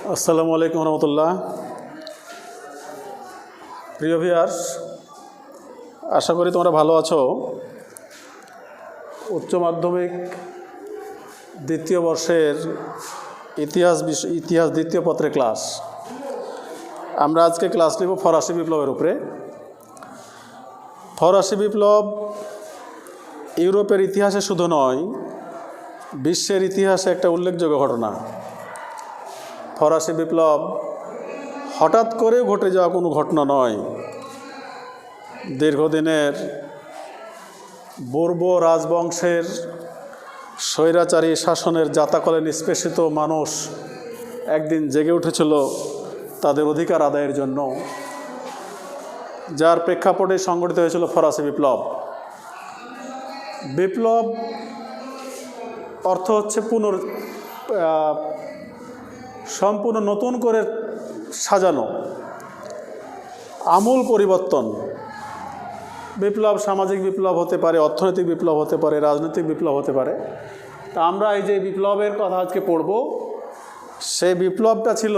আসসালামু আলাইকুম রহমতুল্লাহ। প্রিয় ভিউয়ার্স, আশা করি তোমরা ভালো আছো। উচ্চ মাধ্যমিক দ্বিতীয় বর্ষের ইতিহাস দ্বিতীয় পত্রের ক্লাস। আমরা আজকে ক্লাস নেব ফরাসি বিপ্লবের উপরে। ফরাসি বিপ্লব ইউরোপের ইতিহাসে শুধু নয়, বিশ্বের ইতিহাসে একটা উল্লেখযোগ্য ঘটনা। ফরাসি বিপ্লব হঠাৎ করে ঘটে যাওয়া কোনো ঘটনা নয়। দীর্ঘদিনের বর্ব রাজবংশের স্বৈরাচারী শাসনের জাতাকলে নিষ্পেষিত মানুষ একদিন জেগে উঠেছিল তাদের অধিকার আদায়ের জন্য, যার প্রেক্ষাপটে সংগঠিত হয়েছিল ফরাসি বিপ্লব। বিপ্লব অর্থ হচ্ছে সম্পূর্ণ নতুন করে সাজানো, আমূল পরিবর্তন। বিপ্লব সামাজিক বিপ্লব হতে পারে, অর্থনৈতিক বিপ্লব হতে পারে, রাজনৈতিক বিপ্লব হতে পারে। তা আমরা এই যে বিপ্লবের কথা আজকে পড়ব, সেই বিপ্লবটা ছিল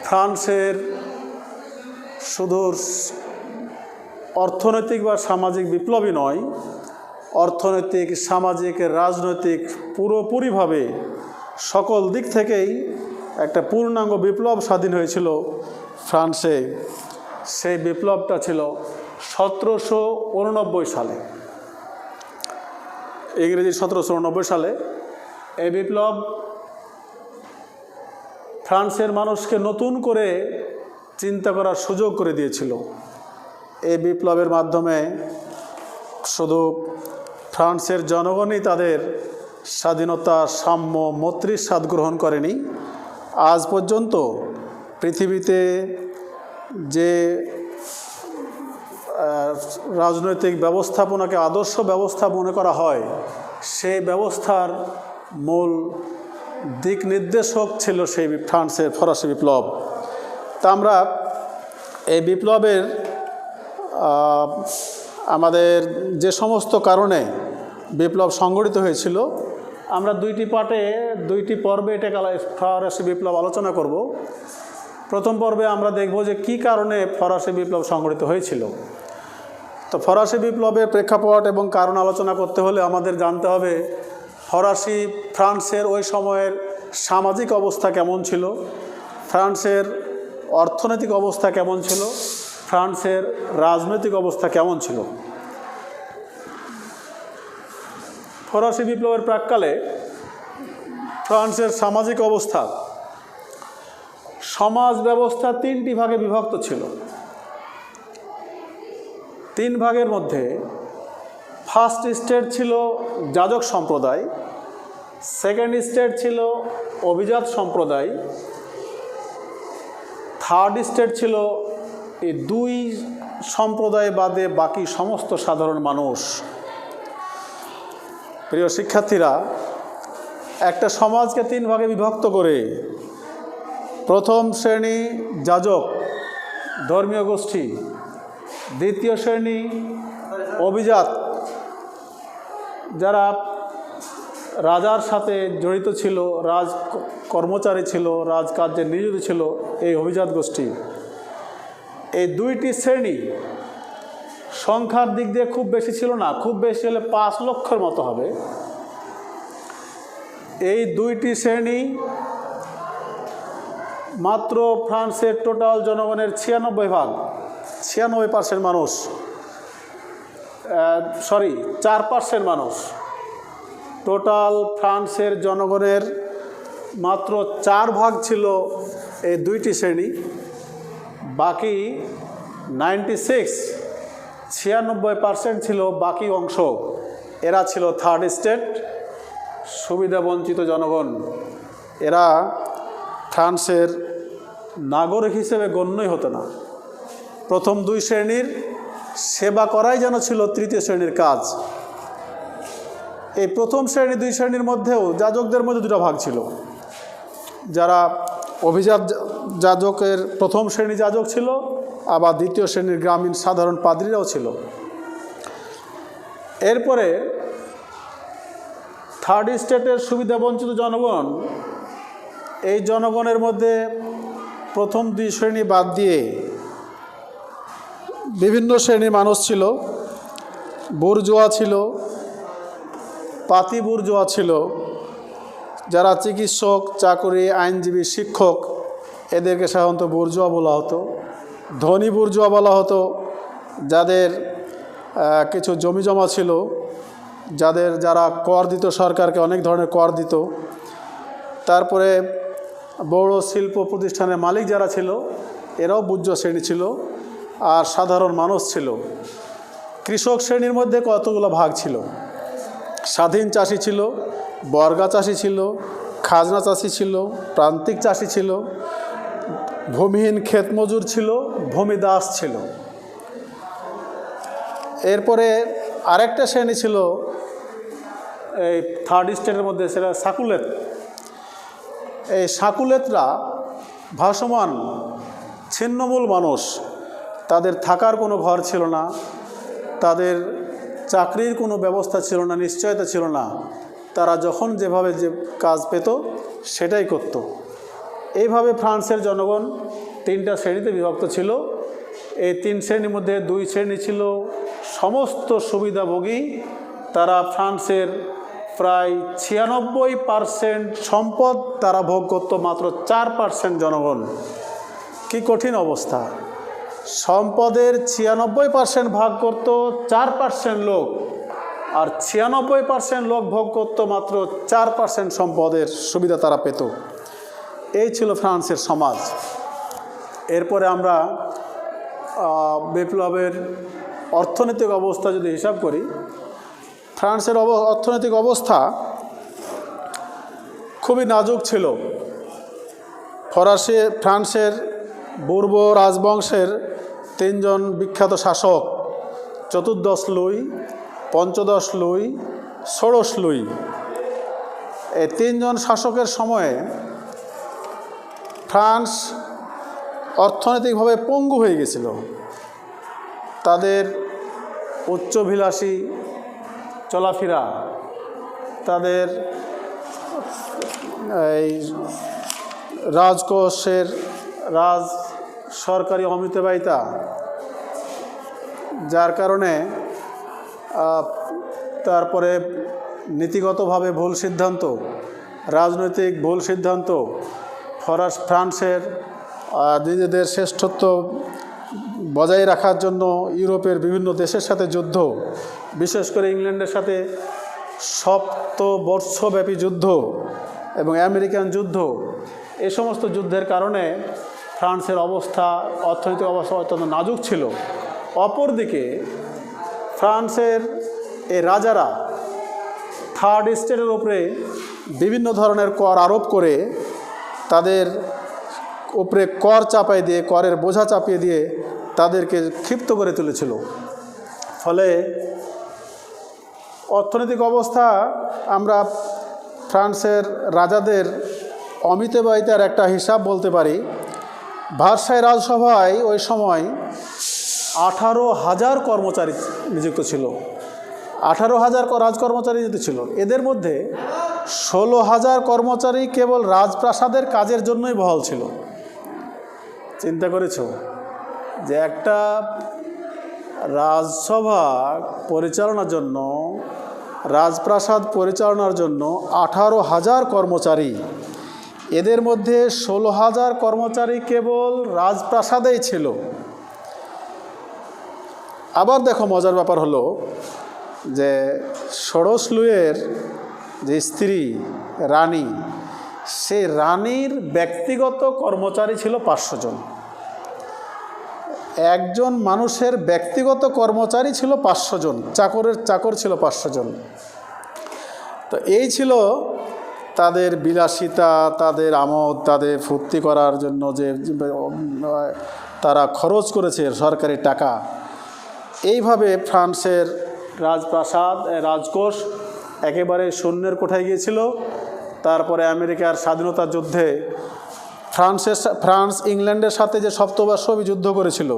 ফ্রান্সের শুধু অর্থনৈতিক বা সামাজিক বিপ্লবই নয়, অর্থনৈতিক, সামাজিক, রাজনৈতিক পুরোপুরিভাবে সকল দিক থেকেই একটা পূর্ণাঙ্গ বিপ্লব স্বাধীন হয়েছিল ফ্রান্সে। সেই বিপ্লবটা ছিল 1789 সালে, ইংরেজি 1789 সালে। এই বিপ্লব ফ্রান্সের মানুষকে নতুন করে চিন্তা করার সুযোগ করে দিয়েছিল। এই বিপ্লবের মাধ্যমে শুধু ফ্রান্সের জনগণই তাদের স্বাধীনতা, সাম্য, মৈত্রীর স্বাদ গ্রহণ করেনি। আজ পর্যন্ত পৃথিবীতে যে রাজনৈতিক ব্যবস্থাপনাকে আদর্শ ব্যবস্থা মনে করা হয়, সেই ব্যবস্থার মূল দিক নির্দেশক ছিল সেই ফ্রান্সের ফরাসি বিপ্লব। তা আমরা এই বিপ্লবের আমাদের যে সমস্ত কারণে বিপ্লব সংগঠিত হয়েছিল, আমরা দুইটি পর্বে এটা ফরাসি বিপ্লব আলোচনা করব। প্রথম পর্বে আমরা দেখব যে কী কারণে ফরাসি বিপ্লব সংগঠিত হয়েছিল। তো ফরাসি বিপ্লবের প্রেক্ষাপট এবং কারণ আলোচনা করতে হলে আমাদের জানতে হবে ফ্রান্সের ওই সময়ের সামাজিক অবস্থা কেমন ছিল, ফ্রান্সের অর্থনৈতিক অবস্থা কেমন ছিল, ফ্রান্সের রাজনৈতিক অবস্থা কেমন ছিল। ফরাসি বিপ্লবের প্রাক্কালে ফ্রান্সের সামাজিক অবস্থা, সমাজ ব্যবস্থা 3টি ভাগে বিভক্ত ছিল। 3 ভাগের মধ্যে ফার্স্ট স্টেট ছিল যাজক সম্প্রদায়, সেকেন্ড স্টেট ছিল অভিজাত সম্প্রদায়, থার্ড স্টেট ছিল এই 2 সম্প্রদায় বাদে বাকি সমস্ত সাধারণ মানুষ। প্রিয় শিক্ষার্থীরা, একটা সমাজকে 3 ভাগে বিভক্ত করে প্রথম শ্রেণী যাজক, ধর্মীয় গোষ্ঠী, দ্বিতীয় শ্রেণী অভিজাত, যারা রাজার সাথে জড়িত ছিল, রাজ কর্মচারী ছিল, রাজকার্যে নিয়োজিত ছিল, এই অভিজাত গোষ্ঠী। এই 2টি শ্রেণী সংখ্যার দিক দিয়ে খুব বেশি ছিল না, খুব বেশি হলে 5 লক্ষের মতো হবে। এই 2টি শ্রেণী মাত্র ফ্রান্সের টোটাল জনগণের 96% মানুষ, 4% মানুষ, টোটাল ফ্রান্সের জনগণের মাত্র 4 ভাগ ছিল এই 2টি শ্রেণী। বাকি 96% ছিল বাকি অংশ, এরা ছিল থার্ড স্টেট, সুবিধাবঞ্চিত জনগণ। এরা ফ্রান্সের নাগরিক হিসেবে গণ্যই হতো না। প্রথম 2 শ্রেণীর সেবা করাই যেন ছিল তৃতীয় শ্রেণীর কাজ। এই প্রথম শ্রেণী 2 শ্রেণীর মধ্যেও যাজকদের মধ্যে 2টা ভাগ ছিল। যারা অভিজাত যাজকের প্রথম শ্রেণী যাজক ছিল, আবার দ্বিতীয় শ্রেণীর গ্রামীণ সাধারণ পাদ্রীরাও ছিল। এরপরে থার্ড স্টেটের সুবিধাবঞ্চিত জনগণ এই জনগণের মধ্যে প্রথম দুই শ্রেণী বাদ দিয়ে বিভিন্ন শ্রেণীর মানুষ ছিল। বুর্জোয়া ছিল, পাতি বুর্জোয়া ছিল, যারা চিকিৎসক, চাকরি, আইনজীবী, শিক্ষক, এদেরকে সাধারণত বুর্জোয়া বলা হতো। ধনী বুর্জোয়া বলা হতো যাদের কিছু জমি জমা ছিল, যারা কর দিত, সরকারকে অনেক ধরনের কর দিত। তারপরে বড় শিল্প প্রতিষ্ঠানের মালিক যারা ছিল, এরাও বুর্জোয়া শ্রেণী ছিল। আর সাধারণ মানুষ ছিল। কৃষক শ্রেণীর মধ্যে কতগুলো ভাগ ছিল। স্বাধীন চাষি ছিল, বর্গা চাষি ছিল, খাজনা চাষি ছিল, প্রান্তিক চাষি ছিল, ভূমিহীন ক্ষেত মজুর ছিল, ভূমিদাস ছিল। এরপরে আরেকটা শ্রেণী ছিল এই থার্ড স্টেটের মধ্যে, সেটা সাকুলেত। এই সাকুলেতরা ভাসমান ছিন্নমূল মানুষ। তাদের থাকার কোনো ঘর ছিল না, তাদের চাকরির কোনো ব্যবস্থা ছিল না, নিশ্চয়তা ছিল না। তারা যখন যেভাবে যে কাজ পেত সেটাই করত। এইভাবে ফ্রান্সের জনগণ তিনটা শ্রেণীতে বিভক্ত ছিল। এই তিন শ্রেণীর মধ্যে দুই শ্রেণী ছিল সমস্ত সুবিধাভোগী। তারা ফ্রান্সের প্রায় 96% সম্পদ তারা ভোগ করত, মাত্র 4% জনগণ। কি কঠিন অবস্থা! সম্পদের 96% ভাগ করত 4% লোক, আর 96% লোক ভোগ করত মাত্র 4% সম্পদের সুবিধা তারা পেত। এই ছিল ফ্রান্সের সমাজ। এরপরে আমরা বিপ্লবের অর্থনৈতিক অবস্থা যদি হিসাব করি, ফ্রান্সের অর্থনৈতিক অবস্থা খুবই নাজুক ছিল। ফ্রান্সের বুর্বো রাজবংশের তিনজন বিখ্যাত শাসক, চতুর্দশ লুই, পঞ্চদশ লুই, ষোড়শ লুই, এই তিনজন শাসকের সময়ে ফ্রান্স অর্থনৈতিকভাবে পঙ্গু হয়ে গেছিল। তাদের উচ্চাভিলাষী চলাফেরা, তাদের এই রাজকোষের সরকারি অমিতব্যয়িতা, যার কারণে তারপরে নীতিগতভাবে ভুল সিদ্ধান্ত, রাজনৈতিক ভুল সিদ্ধান্ত, ফ্রান্সের নিজেদের শ্রেষ্ঠত্ব বজায় রাখার জন্য ইউরোপের বিভিন্ন দেশের সাথে যুদ্ধ, বিশেষ করে ইংল্যান্ডের সাথে সপ্তবর্ষব্যাপী যুদ্ধ এবং আমেরিকান যুদ্ধ, এই সমস্ত যুদ্ধের কারণে ফ্রান্সের অর্থনৈতিক অবস্থা অত্যন্ত নাজুক ছিল। অপরদিকে ফ্রান্সের এই রাজারা থার্ড স্টেটের উপরে বিভিন্ন ধরনের কর আরোপ করে, তাদের উপরে কর চাপাই দিয়ে, করের বোঝা চাপিয়ে দিয়ে তাদেরকে ক্ষিপ্ত করে তুলেছিল। ফলে অর্থনৈতিক অবস্থা আমরা ফ্রান্সের রাজাদের অমিতব্যয়িতার একটা হিসাব বলতে পারি। ভার্সাই রাজসভায় ওই সময় 18,000 কর্মচারী নিযুক্ত ছিল। 18,000 রাজকর্মচারী নিযুক্ত ছিল। এদের মধ্যে 16,000 কর্মচারী কেবল রাজপ্রাসাদের কাজের জন্যই বহাল ছিল। চিন্তা করেছ যে একটা রাজসভা পরিচালনার জন্য, রাজপ্রাসাদ পরিচালনার জন্য 18,000 কর্মচারী, এদের মধ্যে 16,000 কর্মচারী কেবল রাজপ্রাসাদেই ছিল। আবার দেখো, মজার ব্যাপার হলো যে ষোড়শ লুইয়ের যে স্ত্রী রানী, সে রানীর ব্যক্তিগত কর্মচারী ছিল 500 জন। একজন মানুষের ব্যক্তিগত কর্মচারী ছিল 500 জন, চাকর ছিল 500 জন। তো এই ছিল তাদের বিলাসিতা, তাদের আমোদ, তাদের ফুর্তি করার জন্য যে তারা খরচ করেছে সরকারি টাকা। এইভাবে ফ্রান্সের রাজপ্রাসাদ, রাজকোষ একেবারে শূন্যের কোঠায় গিয়েছিল। তারপরে আমেরিকার স্বাধীনতা যুদ্ধে ফ্রান্স ইংল্যান্ডের সাথে যে সপ্তবর্ষব্যাপী যুদ্ধ করেছিল,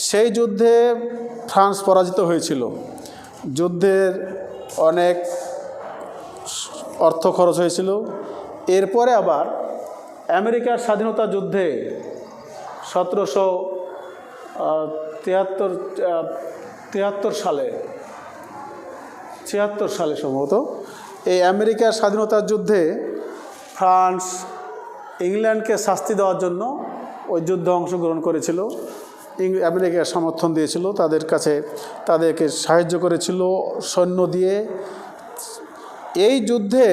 সেই যুদ্ধে ফ্রান্স পরাজিত হয়েছিল। যুদ্ধের অনেক অর্থ খরচ হয়েছিল। এরপরে আবার আমেরিকার স্বাধীনতা যুদ্ধে 1773 সালে 76 সালে সম্ভবত এই আমেরিকার স্বাধীনতার যুদ্ধে ফ্রান্স ইংল্যান্ডকে শাস্তি দেওয়ার জন্য ওই যুদ্ধে অংশগ্রহণ করেছিল। আমেরিকার সমর্থন দিয়েছিল, তাদেরকে সাহায্য করেছিল সৈন্য দিয়ে। এই যুদ্ধে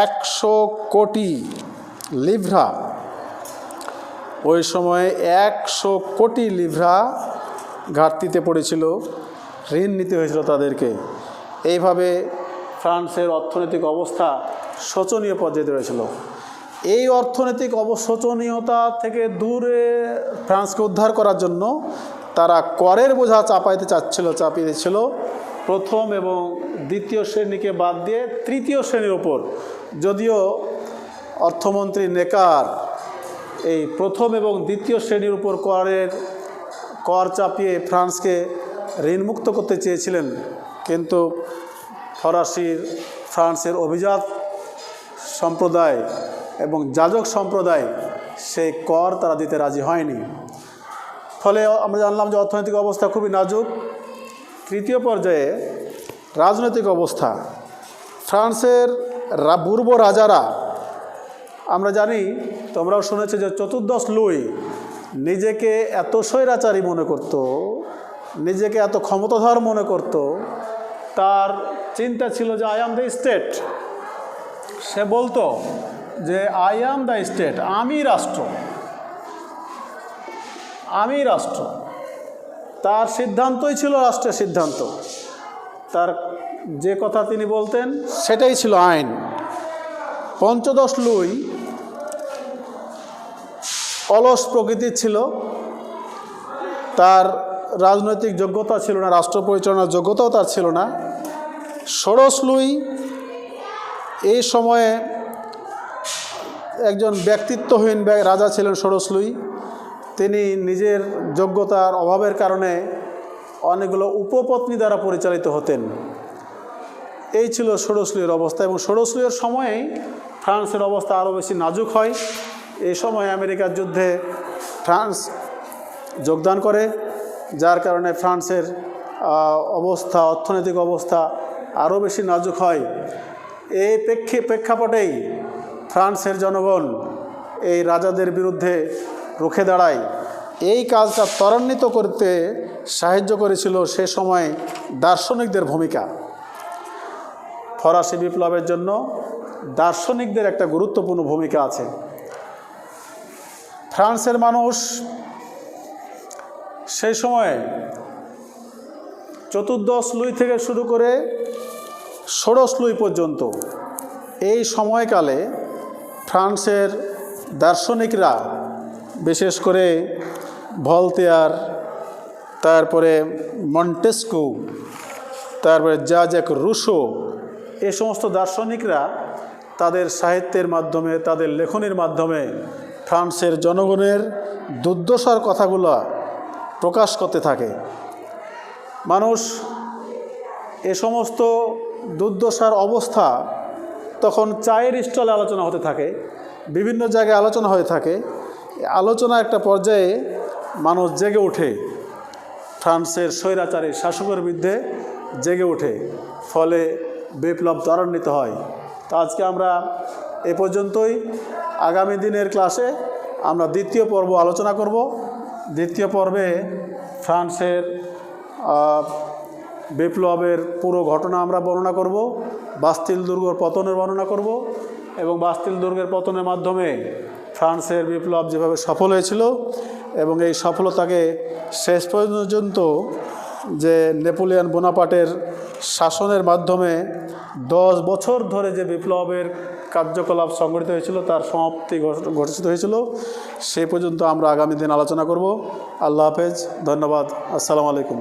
100 কোটি লিভরা, ওই সময়ে 100 কোটি লিভরা ঘাটতিতে পড়েছিল, ঋণ নিতে হয়েছিল তাদেরকে। এইভাবে ফ্রান্সের অর্থনৈতিক অবস্থা শোচনীয় পর্যায়ে রয়েছিল। এই অর্থনৈতিক শোচনীয়তা থেকে দূরে ফ্রান্সকে উদ্ধার করার জন্য তারা করের বোঝা চাপিয়ে দিচ্ছিল প্রথম এবং দ্বিতীয় শ্রেণীকে বাদ দিয়ে তৃতীয় শ্রেণীর ওপর। যদিও অর্থমন্ত্রী নেকার এই প্রথম এবং দ্বিতীয় শ্রেণীর উপর কর চাপিয়ে ফ্রান্সকে ঋণমুক্ত করতে চেয়েছিলেন, কিন্তু ফ্রান্সের অভিজাত সম্প্রদায় এবং যাজক সম্প্রদায় সেই কর তারা দিতে রাজি হয়নি। ফলে আমরা জানলাম যে অর্থনৈতিক অবস্থা খুবই নাজুক। তৃতীয় পর্যায়ে রাজনৈতিক অবস্থা। ফ্রান্সের পূর্ব রাজারা, আমরা জানি, তোমরাও শুনেছো যে 14 লুই নিজেকে এত স্বৈরাচারী মনে করত, নিজেকে এত ক্ষমতাধর মনে করত, তার চিন্তা ছিল যে আই অ্যাম দ্য স্টেট। সে বলতো যে আই অ্যাম দ্য স্টেট, আমি রাষ্ট্র। তার সিদ্ধান্তই ছিল রাষ্ট্রের সিদ্ধান্ত। তার যে কথা তিনি বলতেন সেটাই ছিল আইন। 15 লুই অলস প্রকৃতির ছিল, তার রাজনৈতিক যোগ্যতা ছিল না, রাষ্ট্র পরিচালনার যোগ্যতাও তার ছিল না। 16 লুই এই সময়ে একজন ব্যক্তিত্বহীন রাজা ছিলেন। 16 লুই তিনি নিজের যোগ্যতার অভাবের কারণে অনেকগুলো উপপত্নী দ্বারা পরিচালিত হতেন। এই ছিল 16 লুইয়ের অবস্থা। এবং 16 লুইয়ের সময়েই ফ্রান্সের অবস্থা আরও বেশি নাজুক হয়। এই সময় আমেরিকার যুদ্ধে ফ্রান্স যোগদান করে, যার কারণে ফ্রান্সের অর্থনৈতিক অবস্থা আরও বেশি নাজুক হয়। এই প্রেক্ষাপটেই ফ্রান্সের জনগণ এই রাজাদের বিরুদ্ধে রুখে দাঁড়ায়। এই কাজটা ত্বরান্বিত করতে সাহায্য করেছিল সে সময় দার্শনিকদের ভূমিকা। ফরাসি বিপ্লবের জন্য দার্শনিকদের একটা গুরুত্বপূর্ণ ভূমিকা আছে। ফ্রান্সের মানুষ সেই সময়ে 14 লুই থেকে শুরু করে 16 লুই পর্যন্ত এই সময়কালে ফ্রান্সের দার্শনিকরা, বিশেষ করে ভলতেয়ার, তারপরে মন্টেস্কু, তারপরে জ্যাক রুসো, এই সমস্ত দার্শনিকরা তাদের সাহিত্যের মাধ্যমে, তাদের লেখনীর মাধ্যমে ফ্রান্সের জনগণের দুর্দশার কথাগুলো প্রকাশ করতে থাকে। মানুষ এ সমস্ত দুর্দশার অবস্থা তখন চায়ের স্টলে আলোচনা হতে থাকে, বিভিন্ন জায়গায় আলোচনা হয়ে থাকে। আলোচনা একটা পর্যায়ে মানুষ জেগে ওঠে, ফ্রান্সের স্বৈরাচারী শাসকের বিরুদ্ধে জেগে ওঠে, ফলে বিপ্লব ত্বরান্বিত হয়। তো আজকে আমরা এ পর্যন্তই। আগামী দিনের ক্লাসে আমরা দ্বিতীয় পর্ব আলোচনা করব। দ্বিতীয় পর্বে ফ্রান্সের বিপ্লবের পুরো ঘটনা আমরা বর্ণনা করব, বাস্তিল দুর্গের পতনের বর্ণনা করব এবং বাস্তিল দুর্গের পতনের মাধ্যমে ফ্রান্সের বিপ্লব যেভাবে সফল হয়েছিল এবং এই সফলতাকে শেষ পর্যন্ত যে নেপোলিয়ন বোনাপার্টের শাসনের মাধ্যমে 10 বছর ধরে যে বিপ্লবের কার্যকলাপ সংগঠিত হয়েছিল তার সমাপ্তি ঘোষিত হয়েছিল, সে পর্যন্ত আমরা আগামী দিন আলোচনা করব। আল্লাহ হাফেজ, ধন্যবাদ, আসসালামু আলাইকুম।